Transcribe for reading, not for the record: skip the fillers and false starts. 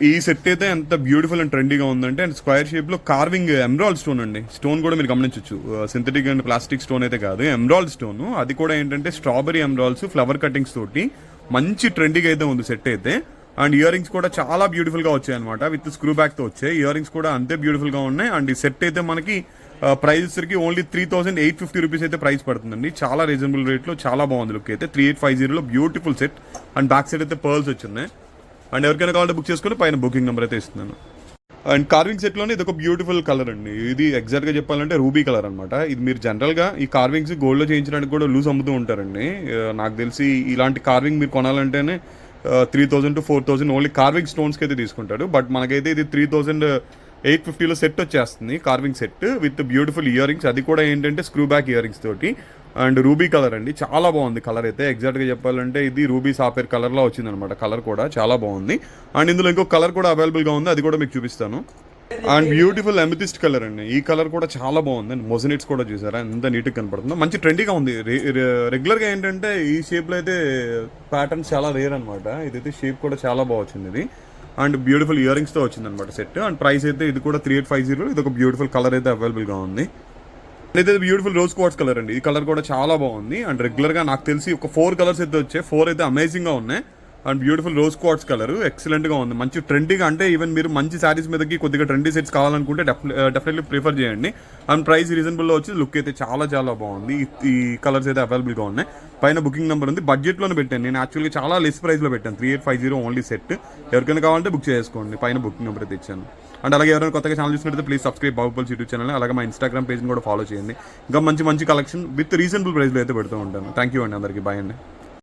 ఈ సెట్ అయితే ఎంత బ్యూటిఫుల్ అండ్ ట్రెండీగా ఉందంటే, అండ్ స్క్వేర్ షేప్ లో కార్వింగ్ ఎమరాల్డ్ స్టోన్ అండి. స్టోన్ కూడా మీరు గమనించవచ్చు, సింథటిక్ అండ్ ప్లాస్టిక్ స్టోన్ అయితే కాదు, ఎమరాల్డ్ స్టోన్. అది కూడా ఏంటంటే స్ట్రాబెరీ ఎమరాల్డ్స్ ఫ్లవర్ కటింగ్స్ తోటి మంచి ట్రెండీగా అయితే ఉంది సెట్ అయితే. అండ్ ఇయర్ రింగ్స్ కూడా చాలా బ్యూటిఫుల్ గా వచ్చాయి అనమాట, విత్ స్క్రూ బ్యాక్ తో వచ్చాయి. ఇయర్ రింగ్స్ కూడా అంతే బ్యూటిఫుల్ గా ఉన్నాయి. అండ్ ఈ సెట్ అయితే మనకి ప్రైస్ కి ఓన్లీ 3850 రూపీస్ అయితే ప్రైస్ పడుతుందండి. చాలా రీజనబుల్ రేట్ లో చాలా బాగుంది లుక్ అయితే. 3850 లో beautiful set. And back side అయితే పర్ల్స్ వచ్చినాయి. అండ్ ఎవరికైనా కావాలంటే బుక్ చేసుకుని పైన బుకింగ్ నెంబర్ అయితే ఇస్తున్నాను. అండ్ కార్వింగ్ సెట్లోనే ఇది ఒక బ్యూటిఫుల్ కలర్ అండి. ఇది ఎగ్జాక్ట్గా చెప్పాలంటే రూబీ కలర్ అనమాట. ఇది మీరు జనరల్గా ఈ కార్వింగ్స్ గోల్డ్లో చేయించడానికి కూడా లూజ్ అమ్ముతూ ఉంటారండి. నాకు తెలిసి ఇలాంటి కార్వింగ్ మీరు కొనాలంటేనే 3000 to 4000 ఓన్లీ కార్వింగ్ స్టోన్స్కి అయితే తీసుకుంటాడు. బట్ మనకైతే ఇది 3850లో సెట్ వచ్చేస్తుంది, carving set with beautiful ear rings. అది కూడా ఏంటంటే స్క్రూ బ్యాక్ ఇయర్ రింగ్స్ తోటి. అండ్ రూబీ కలర్ అండి, చాలా బాగుంది కలర్ అయితే. ఎగ్జాక్ట్గా చెప్పాలంటే ఇది రూబీ సాఫేర్ కలర్లో వచ్చింది అనమాట. కలర్ కూడా చాలా బాగుంది. అండ్ ఇందులో ఇంకో కలర్ కూడా అవైలబుల్గా ఉంది, అది కూడా మీకు చూపిస్తాను. అండ్ బ్యూటిఫుల్ అమెథిస్ట్ కలర్ అండి, ఈ కలర్ కూడా చాలా బాగుంది. అండ్ మొజనైట్స్ కూడా చూసారా ఎంత నీట్గా కనపడుతుందో, మంచి ట్రెండీగా ఉంది. రెగ్యులర్గా ఏంటంటే ఈ షేప్లో అయితే ప్యాటర్న్స్ చాలా రేర్ అనమాట. ఇదైతే షేప్ కూడా చాలా బాగా వచ్చింది ఇది. అండ్ బ్యూటిఫుల్ ఇయర్ రింగ్స్తో వచ్చింది అనమాట సెట్. అండ్ ప్రైస్ అయితే ఇది కూడా 3850. ఇది ఒక బ్యూటిఫుల్ కలర్ అయితే అవైలబుల్గా ఉంది. అయితే బ్యూటిఫుల్ రోజ్ క్వార్ట్స్ కలర్ అండి, ఈ కలర్ కూడా చాలా బాగుంది. అండ్ రెగ్యులర్గా నాకు తెలిసి ఒక 4 కలర్స్ అయితే వచ్చాయి, 4 అయితే అమేజింగ్గా ఉన్నాయి. And beautiful rose quartz colour ఎక్సలెంట్గా ఉంది, మంచి ట్రెండీగా. అంటే ఈవెన్ మీరు మంచి శారీస్ మీదకి కొద్దిగా ట్రెండీ సెట్స్ కావాలనుకుంటే డెఫినెట్లీ ప్రిఫర్ చేయండి. అండ్ ప్రైస్ రీజనబుల్లో వచ్చి లుక్ అయితే చాలా చాలా బాగుంది. ఈ కలర్స్ అయితే అవైలబుల్గా ఉన్నాయి. పైన బుకింగ్ నెంబర్ ఉంది, బడ్జెట్లోనే పెట్టాను నేను. యాక్చువల్గా చాలా లెస్ ప్రైస్లో పెట్టాను, 3850 ఓన్లీ సెట్. ఎవరికైనా కావాలంటే బుక్ చేసుకోండి, పైన బుకింగ్ నెంబర్ అయితే ఇచ్చాను. అండ్ అలాగే ఎవరైనా కొత్తగా ఛానల్ చూసినట్లయితే please subscribe Baahubali YouTube channel. అలాగే మా ఇన్స్టాగ్రామ్ పేజ్ని కూడా ఫాలో చేయండి. ఇంకా మంచి మంచి కలెక్షన్ విత్ రీజనబుల్ ప్రైస్లో అయితే పెడుతూ ఉంటాను. థ్యాంక్ యూ అండి, అందరికీ బాయ్ అండి.